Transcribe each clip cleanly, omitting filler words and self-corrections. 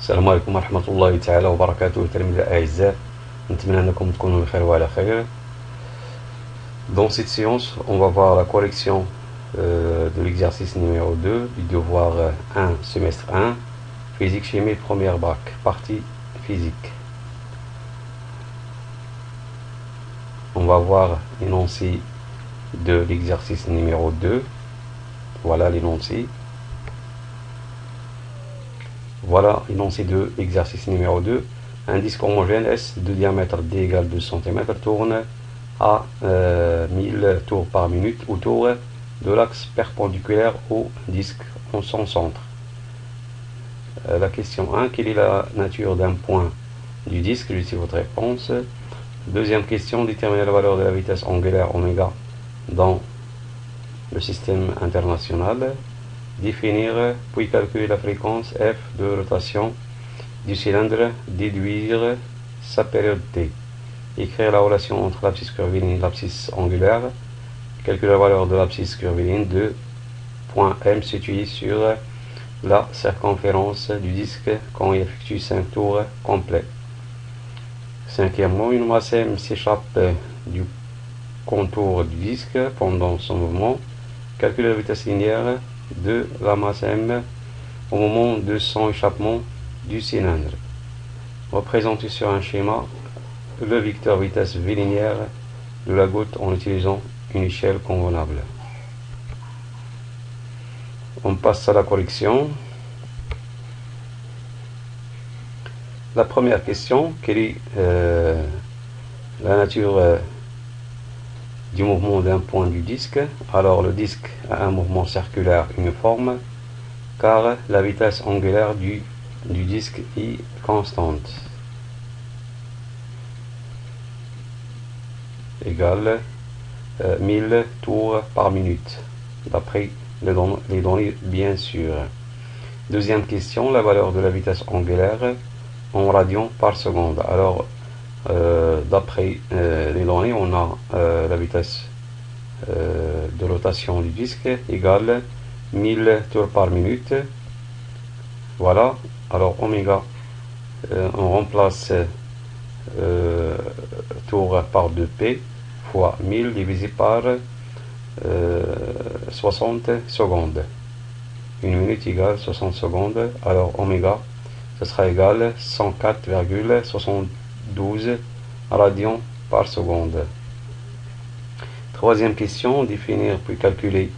السلام عليكم ورحمة الله تعالى وبركاته. تلاميذ الأعزاء، نتمنى أنكم تكونوا بخير وعلى خير. Dans cette séance, on va voir la correction de l'exercice numéro 2 du devoir 1, semestre 1, physique chimie, première bac, partie physique. On va voir l'énoncé de l'exercice numéro 2. Voilà l'énoncé. Voilà l'énoncé de l'exercice numéro 2. Un disque homogène S de diamètre D égale 2 cm tourne à 1000 tours par minute autour de l'axe perpendiculaire au disque en son centre. La question 1. Quelle est la nature d'un point du disque? Je sais votre réponse. Deuxième question. Déterminer la valeur de la vitesse angulaire oméga dans le système international. Définir puis calculer la fréquence f de rotation du cylindre, déduire sa période t. Écrire la relation entre l'abscisse curviligne et l'abscisse angulaire. Calculer la valeur de l'abscisse curviligne de point M situé sur la circonférence du disque quand il effectue 5 tours complets. Cinquièmement, une masse M s'échappe du contour du disque pendant son mouvement. Calculer la vitesse linéaire de la masse M au moment de son échappement du cylindre. Représenter sur un schéma le vecteur vitesse V linéaire de la goutte en utilisant une échelle convenable. On passe à la correction. La première question, quelle est la nature du mouvement d'un point du disque? Alors le disque a un mouvement circulaire uniforme car la vitesse angulaire du disque est constante, égale 1000 tours par minute, d'après les données bien sûr. Deuxième question, la valeur de la vitesse angulaire en radians par seconde. Alors d'après les données, on a la vitesse de rotation du disque égale 1000 tours par minute. Voilà. Alors oméga, on remplace tours par 2p fois 1000 divisé par 60 secondes. Une minute égale 60 secondes. Alors oméga, ce sera égal 104,72 radians par seconde. Troisième question, définir puis calculer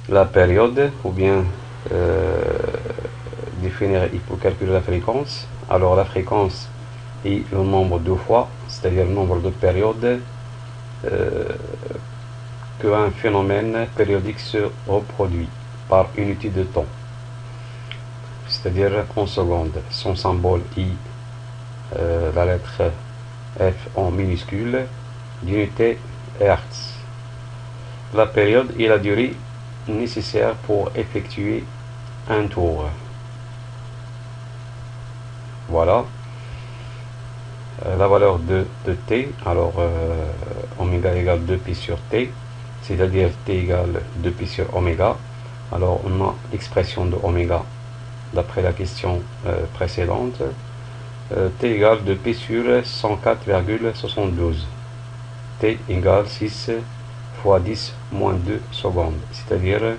la période, ou bien définir et pour calculer la fréquence. Alors la fréquence est le nombre de fois, c'est-à-dire le nombre de périodes qu'un phénomène périodique se reproduit par unité de temps, c'est-à-dire en secondes. Son symbole est la lettre F en minuscule, d'unité Hertz. La période est la durée nécessaire pour effectuer un tour. Voilà. La valeur de t, alors oméga égale 2pi sur t, c'est-à-dire t égale 2pi sur oméga. Alors on a l'expression de oméga d'après la question précédente. T égale 2pi sur 104,72. T égale 6 fois 10 moins 2 secondes, c'est-à-dire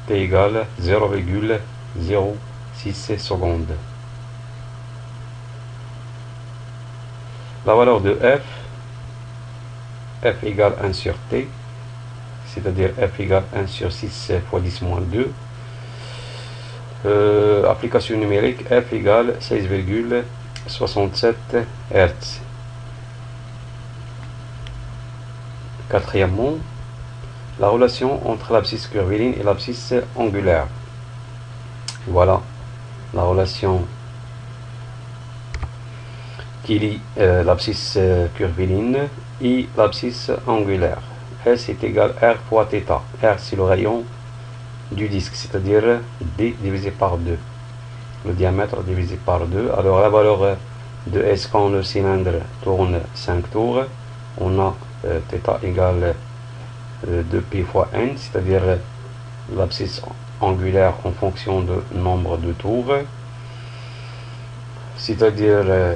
T égale 0,06 secondes. La valeur de f égale 1 sur t, c'est-à-dire f égale 1 sur 6 fois 10 moins 2. Application numérique, f égale 16,67 Hz. Quatrièmement, la relation entre l'abscisse curviligne et l'abscisse angulaire. Voilà la relation qui lie l'abscisse curviligne et l'abscisse angulaire. S est égal R fois θ. R c'est le rayon du disque, c'est-à-dire D divisé par 2. Le diamètre divisé par 2. Alors la valeur de S quand le cylindre tourne 5 tours, on a θ égale 2pi fois n, c'est-à-dire l'abscisse angulaire en fonction du nombre de tours. c'est-à-dire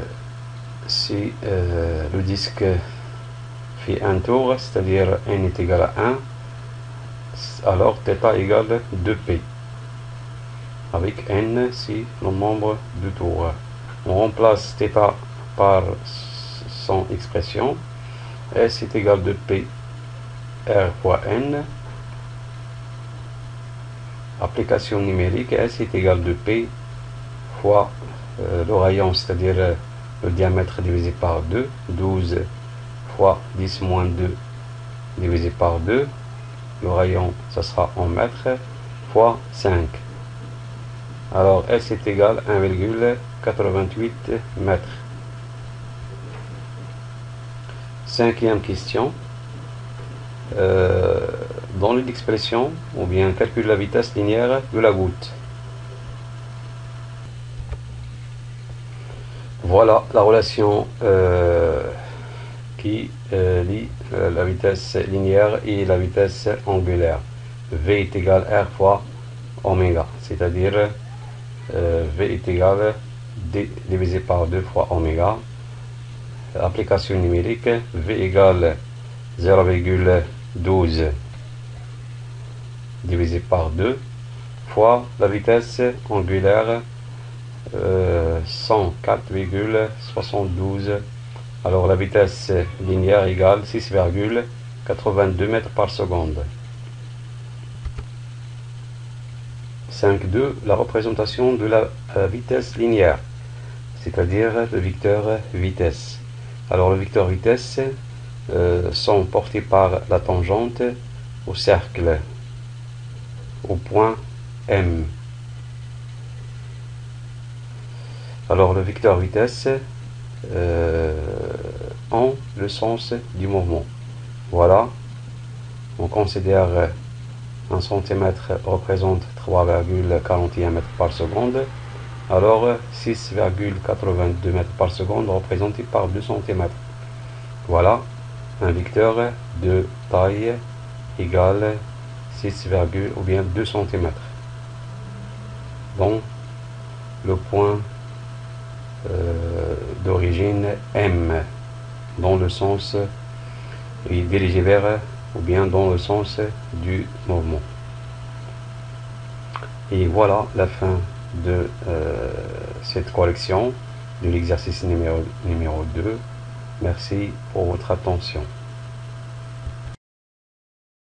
si le disque fait un tour, c'est-à-dire n est égal à 1, alors θ égale 2p, avec n si le nombre de tours. On remplace θ par son expression, S est égal à 2p r fois n, application numérique, S est égal à 2p fois le rayon, c'est-à-dire le diamètre divisé par 2, 12 fois 10 moins 2 divisé par 2, le rayon ça sera en mètres, fois 5. Alors S est égal à 1,88 mètres. Cinquième question. Dans l'expression, ou bien calcule la vitesse linéaire de la goutte. Voilà la relation qui lie la vitesse linéaire et la vitesse angulaire. V est égal à R fois oméga, c'est-à-dire V est égal à D divisé par 2 fois oméga. Application numérique, V égale 0,12 divisé par 2 fois la vitesse angulaire 104,72. Alors la vitesse linéaire égale 6,82 mètres par seconde. 5.2. La représentation de la vitesse linéaire, c'est-à-dire le vecteur vitesse. Alors le vecteur vitesse sont portés par la tangente au cercle au point M. Alors le vecteur vitesse en le sens du mouvement. Voilà, on considère 1 cm représente 3,41 mètres par seconde. Alors 6,82 mètres par seconde représenté par 2 cm. Voilà un vecteur de taille égale 6, ou bien 2 cm. Donc le point d'origine M dans le sens est dirigé vers, ou bien dans le sens du mouvement. Et voilà la fin de cette correction de l'exercice numéro 2. Merci pour votre attention.